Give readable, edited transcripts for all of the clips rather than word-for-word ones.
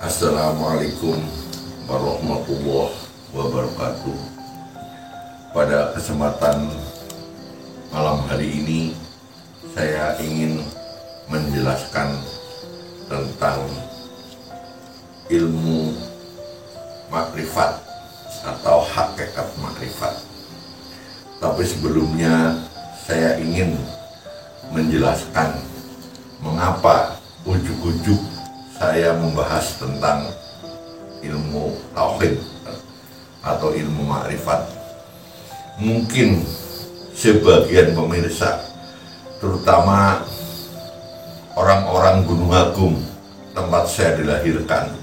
Assalamualaikum warahmatullahi wabarakatuh. Pada kesempatan malam hari ini saya ingin menjelaskan tentang ilmu makrifat atau hakikat makrifat. Tapi sebelumnya saya ingin menjelaskan mengapa ujuk-ujuk saya membahas tentang ilmu tauhid atau ilmu makrifat. Mungkin sebagian pemirsa, terutama orang-orang Gunung Agung, tempat saya dilahirkan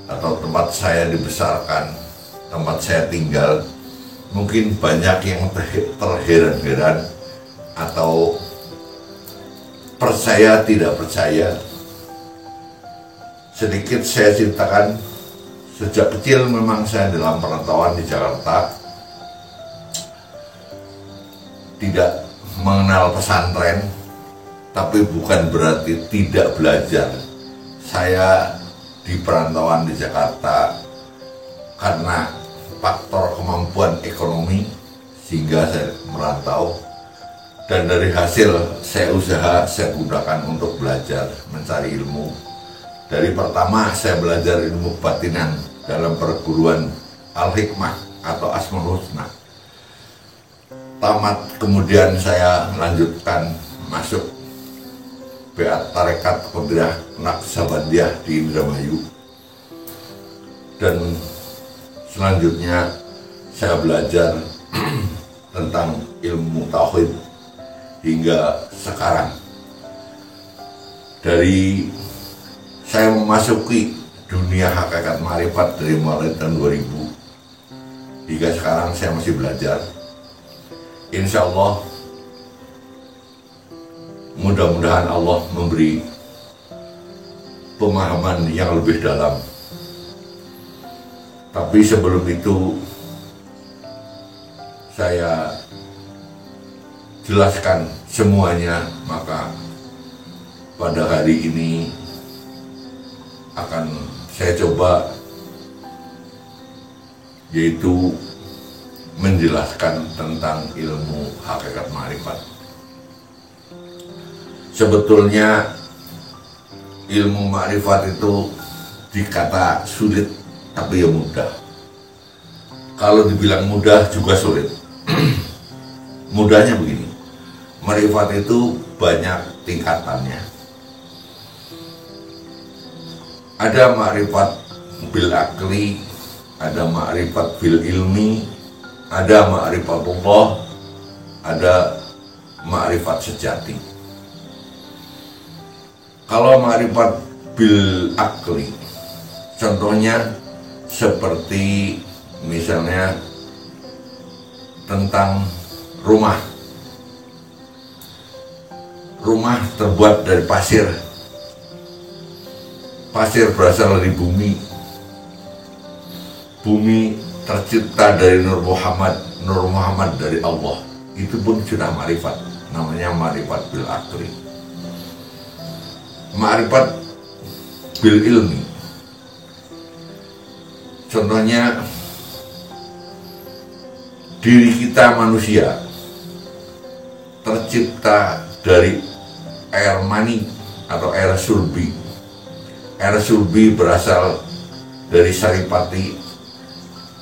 atau tempat saya dibesarkan, tempat saya tinggal, mungkin banyak yang terheran-heran atau percaya tidak percaya. Sedikit saya ceritakan, sejak kecil memang saya dalam perantauan di Jakarta, tidak mengenal pesantren, tapi bukan berarti tidak belajar. Saya di perantauan di Jakarta karena faktor kemampuan ekonomi sehingga saya merantau, dan dari hasil saya usaha saya gunakan untuk belajar mencari ilmu. Dari pertama saya belajar ilmu batinan dalam perguruan Al-Hikmah atau Asmaul Husna. Tamat, kemudian saya lanjutkan masuk Beat Tarekat Qadiriyah Naqsabandiyah di Indramayu. Dan selanjutnya saya belajar tentang ilmu tauhid hingga sekarang. Dari saya memasuki dunia hakikat makrifat dari mulai tahun 2000 hingga sekarang saya masih belajar. Insya Allah, mudah-mudahan Allah memberi pemahaman yang lebih dalam. Tapi sebelum itu saya jelaskan semuanya, maka pada hari ini akan saya coba, yaitu menjelaskan tentang ilmu hakikat makrifat. Sebetulnya ilmu makrifat itu dikata sulit, tapi ya mudah. Kalau dibilang mudah juga sulit. Mudahnya begini, makrifat itu banyak tingkatannya. Ada makrifat bil akli, ada makrifat bil ilmi, ada ma'rifatullah, ada ma'rifat sejati. Kalau ma'rifat bil akli, contohnya seperti misalnya tentang rumah. Rumah terbuat dari pasir. Pasir berasal dari bumi. Bumi tercipta dari Nur Muhammad dari Allah. Itu pun sudah makrifat, namanya makrifat bil akli. Makrifat bil ilmi, contohnya diri kita manusia tercipta dari air mani atau air sulbi. Air sulbi berasal dari saripati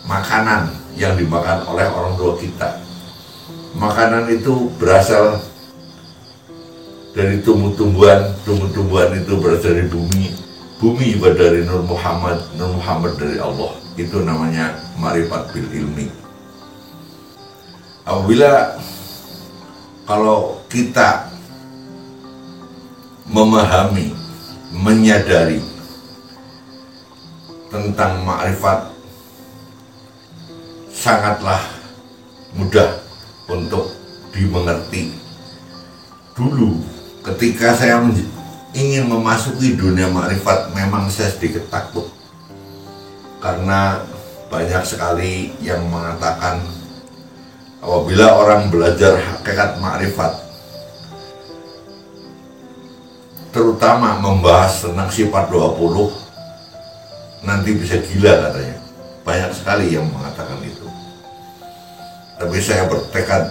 makanan yang dimakan oleh orang tua kita. Makanan itu berasal dari tumbuh-tumbuhan itu berasal dari bumi juga dari Nur Muhammad dari Allah. Itu namanya makrifat bil ilmi. Apabila kalau kita memahami, menyadari tentang makrifat, sangatlah mudah untuk dimengerti. Dulu ketika saya ingin memasuki dunia makrifat, memang saya sedikit takut karena banyak sekali yang mengatakan apabila orang belajar hakikat makrifat, terutama membahas tentang sifat 20, nanti bisa gila katanya. Banyak sekali yang mengatakan itu. Tapi saya bertekad,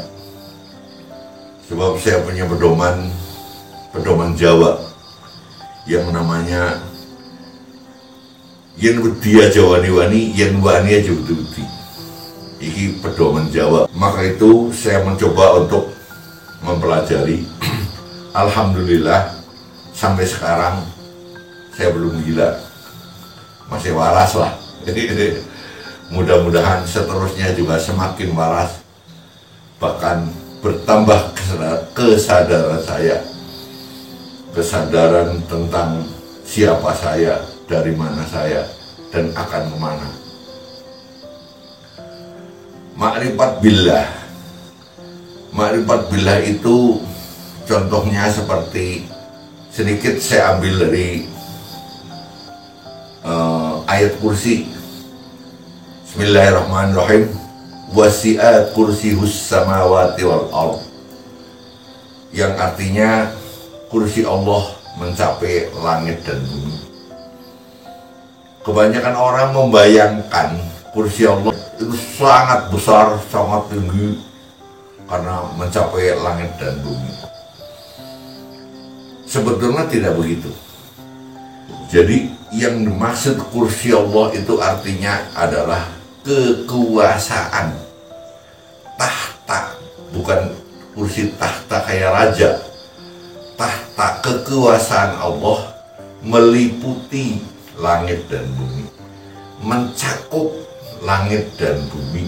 sebab saya punya pedoman Jawa yang namanya yen dia Jawani-wani, yen wani aja budi. Ini pedoman Jawa. Maka itu saya mencoba untuk mempelajari. Alhamdulillah sampai sekarang saya belum gila, masih waras lah. Mudah-mudahan seterusnya juga semakin waras, bahkan bertambah kesadaran saya, kesadaran tentang siapa saya, dari mana saya, dan akan kemana. Ma'rifat billah. Ma'rifat billah itu contohnya seperti, sedikit saya ambil dari ayat kursi. Bismillahirrahmanirrahim. Wasi'a kursihus samawati wal ardh, yang artinya kursi Allah mencapai langit dan bumi. Kebanyakan orang membayangkan kursi Allah itu sangat besar, sangat tinggi karena mencapai langit dan bumi. Sebetulnya tidak begitu. Jadi yang dimaksud kursi Allah itu artinya adalah kekuasaan, tahta, bukan kursi tahta kayak raja. Tahta, kekuasaan Allah meliputi langit dan bumi, mencakup langit dan bumi.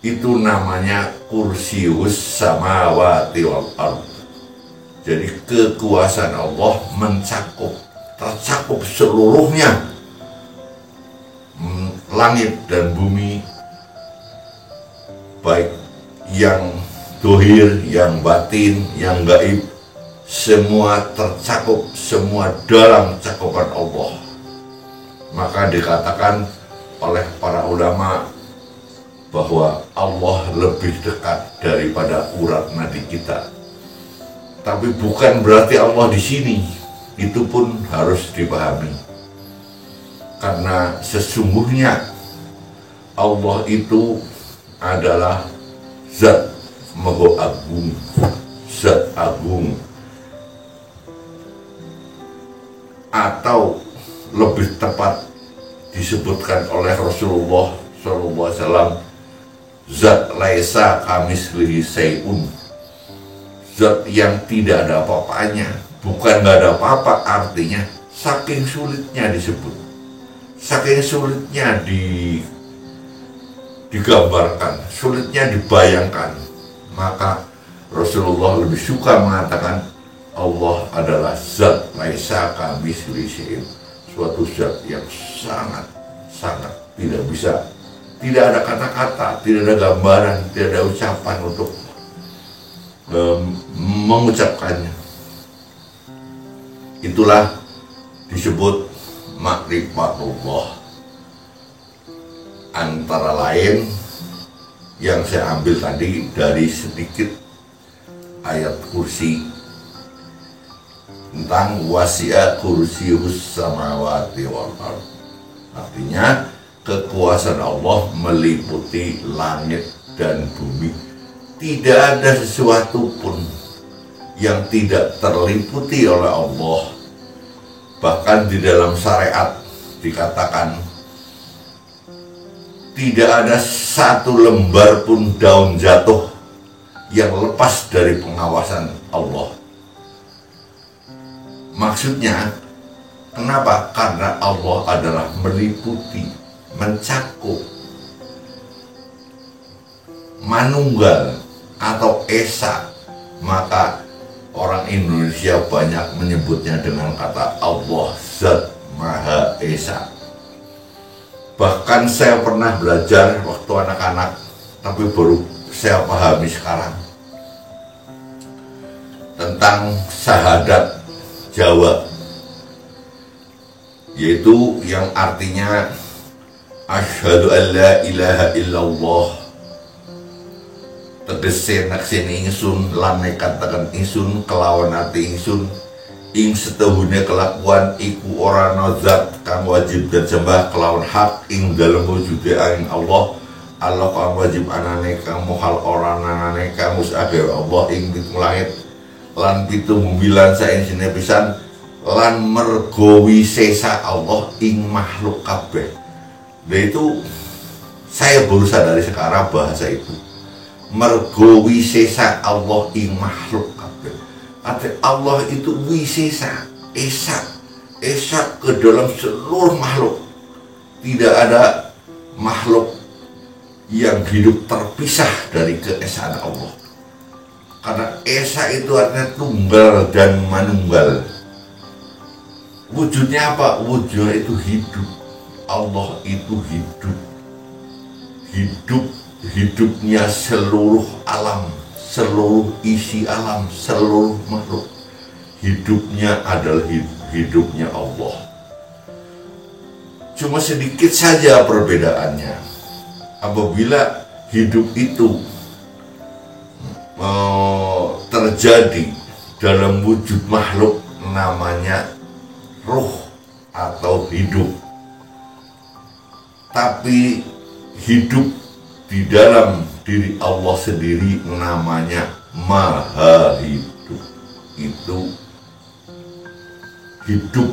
Itu namanya kursius samawati wal ardh. Jadi kekuasaan Allah tercakup seluruhnya, langit dan bumi, baik yang dohir, yang batin, yang gaib, semua tercakup, semua dalam cakupan Allah. Maka dikatakan oleh para ulama bahwa Allah lebih dekat daripada urat nadi kita. Tapi bukan berarti Allah di sini. Itu pun harus dipahami. Karena sesungguhnya Allah itu adalah zat maha agung, zat agung, atau lebih tepat disebutkan oleh Rasulullah SAW, zat laisa kamislihi syai'un, zat yang tidak ada apa-apanya. Bukan nggak ada apa-apa, artinya saking sulitnya disebut, saking sulitnya digambarkan, sulitnya dibayangkan. Maka Rasulullah lebih suka mengatakan Allah adalah zat laisa kamitslihi syai'un, suatu zat yang sangat tidak bisa, tidak ada kata-kata, tidak ada gambaran, tidak ada ucapan untuk mengucapkannya. Itulah disebut ma'rifatullah. Antara lain yang saya ambil tadi dari sedikit ayat kursi tentang wasi'a kursiyus samawati wal ardh. Artinya kekuasaan Allah meliputi langit dan bumi. Tidak ada sesuatu pun yang tidak terliputi oleh Allah. Bahkan di dalam syariat dikatakan tidak ada satu lembar pun daun jatuh yang lepas dari pengawasan Allah. Maksudnya, kenapa? Karena Allah adalah meliputi, mencakup, manunggal atau esa. Maka orang Indonesia banyak menyebutnya dengan kata Allah Zat Maha Esa. Bahkan saya pernah belajar waktu anak-anak, tapi baru saya pahami sekarang, tentang syahadat Jawa, yaitu yang artinya asyhadu an la ilaha illallah, tegese nakseni ingsun lan nekat tekan ingsun kelawan ati ingsun ing setuhune kelakuan iku ora ana zat kang wajib disembah kelawan hak ing dalem wujude aing Allah. Allah kang wajib anane kang mohal ora anane kang musade Allah ing pitung langit lan pitung bulan saenjene pisan lan mergo wisesa Allah ing makhluk kabeh. Nah itu saya baru sadari sekarang bahasa itu. Mergo wisesa Allah ing makhluk kabeh. Arti Allah itu wisesa, esa ke dalam seluruh makhluk. Tidak ada makhluk yang hidup terpisah dari keesaan Allah. Karena esa itu artinya tunggal dan manunggal. Wujudnya apa? Wujudnya itu hidup. Allah itu hidupnya seluruh alam, seluruh isi alam, seluruh makhluk. Hidupnya adalah hidupnya Allah. Cuma sedikit saja perbedaannya. Apabila hidup itu terjadi dalam wujud makhluk, namanya ruh atau hidup. Tapi hidup di dalam diri Allah sendiri namanya maha hidup. Itu hidup.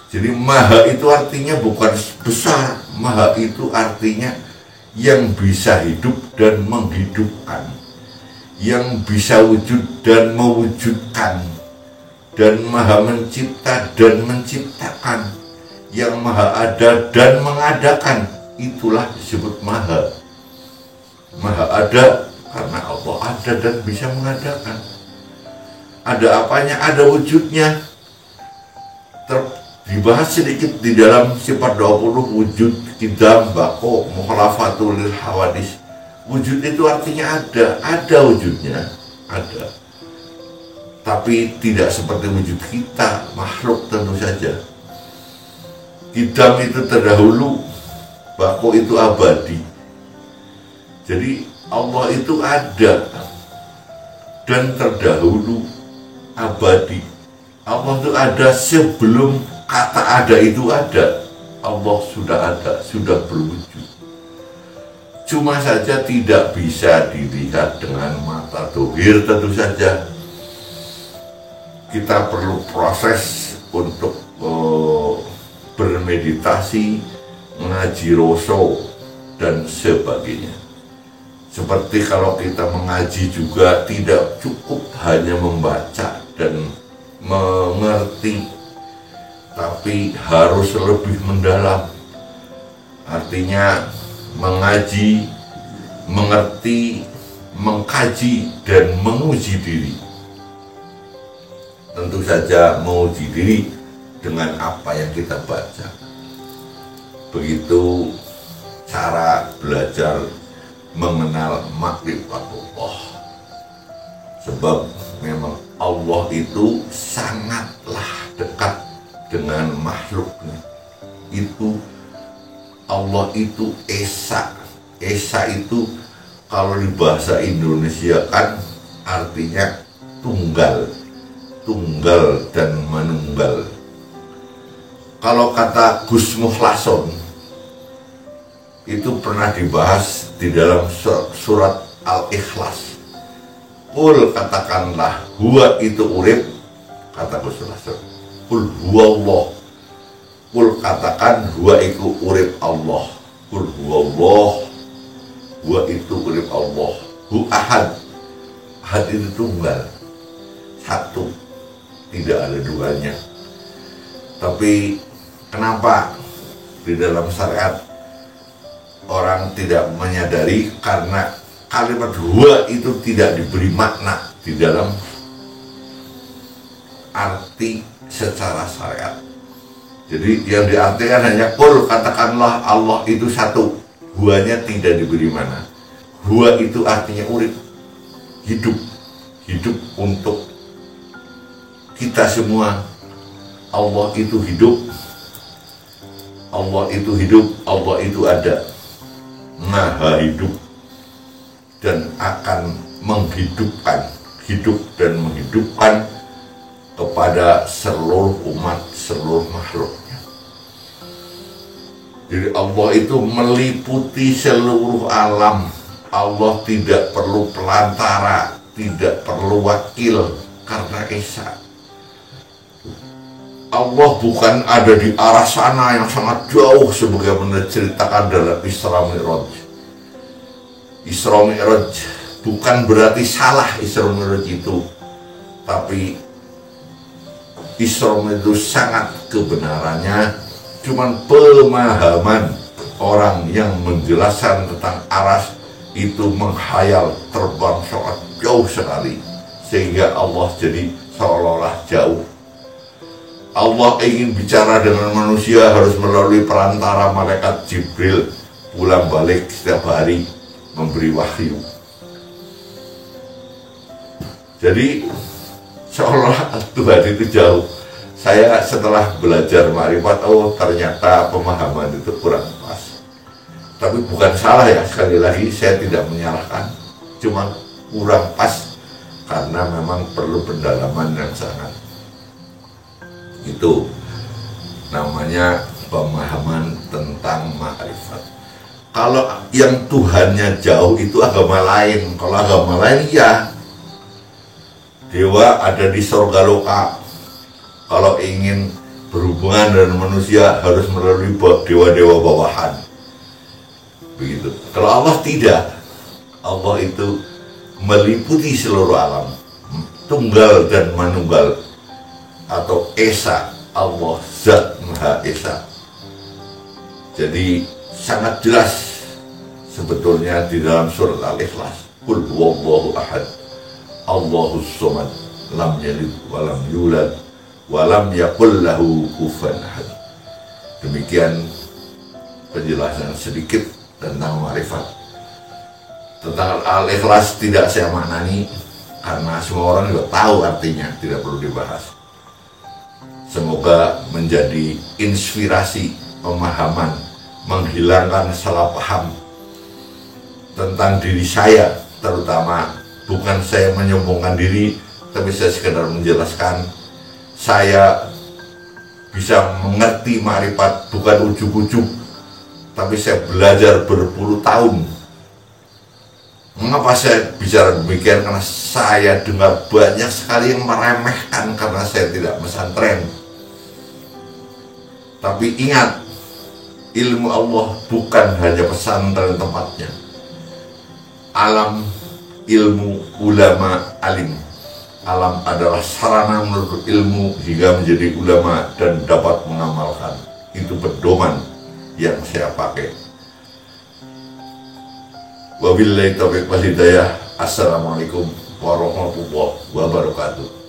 Jadi maha itu artinya bukan besar. Maha itu artinya yang bisa hidup dan menghidupkan, yang bisa wujud dan mewujudkan, dan maha mencipta dan menciptakan, yang maha ada dan mengadakan. Itulah disebut maha. Maha ada karena Allah ada dan bisa mengadakan. Ada apanya? Ada wujudnya. Dibahas sedikit di dalam sifat 20 wujud kidam bako mukhalafatul lil hawadis. Wujud itu artinya ada wujudnya, ada. Tapi tidak seperti wujud kita, makhluk tentu saja. Kidam itu terdahulu, bako itu abadi. Jadi Allah itu ada dan terdahulu, abadi. Allah itu ada sebelum kata ada itu ada. Allah sudah ada, sudah berwujud. Cuma saja tidak bisa dilihat dengan mata dohir tentu saja. Kita perlu proses untuk bermeditasi, mengaji roso, dan sebagainya. Seperti kalau kita mengaji juga tidak cukup hanya membaca dan mengerti, tapi harus lebih mendalam. Artinya mengaji, mengerti, mengkaji, dan menguji diri. Tentu saja menguji diri dengan apa yang kita baca. Begitu cara belajar mengenal makrifatullah. Sebab memang Allah itu sangatlah dekat dengan makhluknya. Itu Allah itu esa. Esa itu kalau di bahasa Indonesia kan artinya tunggal. Tunggal dan manunggal. Kalau kata Gus Muhlason itu pernah dibahas di dalam surat Al-Ikhlas. Qul katakanlah, huwa itu urip, kata Gus Muhlason. Qul huwa Allah. Qul katakan, huwa itu urip Allah. Qul huwa Allah. Huwa itu urip Allah. Hu ahad. Ahad itu tunggal, satu, tidak ada duanya. Tapi kenapa di dalam syariat orang tidak menyadari? Karena kalimat huwa itu tidak diberi makna di dalam arti secara syariat. Jadi yang diartikan hanya qul katakanlah Allah itu satu. Huwanya tidak diberi mana. Huwa itu artinya urip, hidup, hidup untuk kita semua. Allah itu hidup, Allah itu hidup, Allah itu ada, maha hidup dan akan menghidupkan, hidup dan menghidupkan kepada seluruh umat, seluruh makhluknya. Jadi Allah itu meliputi seluruh alam. Allah tidak perlu pelantara, tidak perlu wakil karena Esa. Allah bukan ada di arah sana yang sangat jauh sebagaimana diceritakan dalam Isra Mi'raj. Isra Mi'raj bukan berarti salah Isra Mi'raj itu, tapi Isra Mi'raj itu sangat kebenarannya cuman pemahaman orang yang menjelaskan tentang aras itu menghayal, terbang sangat jauh sekali, sehingga Allah jadi seolah-olah jauh. Allah ingin bicara dengan manusia harus melalui perantara malaikat Jibril pulang balik setiap hari memberi wahyu. Jadi seolah Tuhan itu jauh. Saya setelah belajar ma'rifat, oh ternyata pemahaman itu kurang pas. Tapi bukan salah ya, sekali lagi saya tidak menyalahkan, cuma kurang pas karena memang perlu pendalaman yang sangat. Itu namanya pemahaman tentang ma'rifat. Kalau yang Tuhannya jauh itu agama lain. Kalau agama lain ya dewa ada di surga loka. Kalau ingin berhubungan dengan manusia harus melalui dewa-dewa bawahan. Begitu. Kalau Allah tidak. Allah itu meliputi seluruh alam, tunggal dan manunggal, atau Esa, Allah Zat Maha Esa. Jadi sangat jelas sebetulnya di dalam surat Al-Ikhlas, Qul huwallahu ahad, Allahus somad, lam yalid walam yulad walam yakul lahu kufuwan ahad. Demikian penjelasan sedikit tentang ma'rifat. Tentang Al-Ikhlas tidak saya maknani karena semua orang juga tahu artinya, tidak perlu dibahas. Semoga menjadi inspirasi, pemahaman, menghilangkan salah paham tentang diri saya, terutama bukan saya menyombongkan diri, tapi saya sekedar menjelaskan saya bisa mengerti ma'rifat bukan ujug-ujug, tapi saya belajar berpuluh tahun. Mengapa saya bicara demikian? Karena saya dengar banyak sekali yang meremehkan karena saya tidak pesantren. Tapi ingat, ilmu Allah bukan hanya pesantren tempatnya. Alam, ilmu, ulama, alim. Alam adalah sarana menuntut ilmu hingga menjadi ulama dan dapat mengamalkan. Itu pedoman yang saya pakai. Wabillahi taufiq wal hidayah. Assalamualaikum warahmatullahi wabarakatuh.